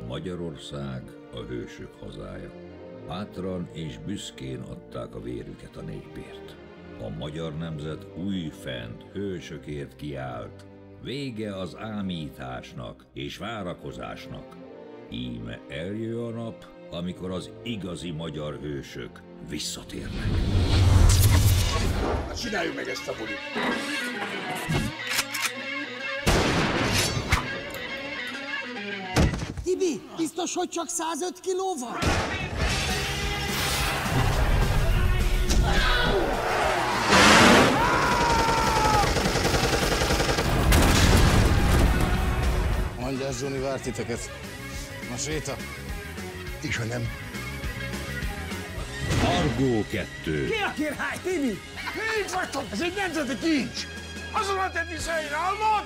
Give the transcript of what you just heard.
Magyarország a hősök hazája. Bátran és büszkén adták a vérüket a népért. A magyar nemzet újfent hősökért kiállt. Vége az ámításnak és várakozásnak. Íme eljö a nap, amikor az igazi magyar hősök visszatérnek. Csináljuk meg ezt a bulit! Tibi, biztos, hogy csak 105 kiló van? Mondjál, Zsuni, vár titeket. Na séta. És ha nem? Argó 2. Ki a király, Tibi? Így vagytok! Ez egy nemzeti kincs! Azonnal tenni szejre, hallod?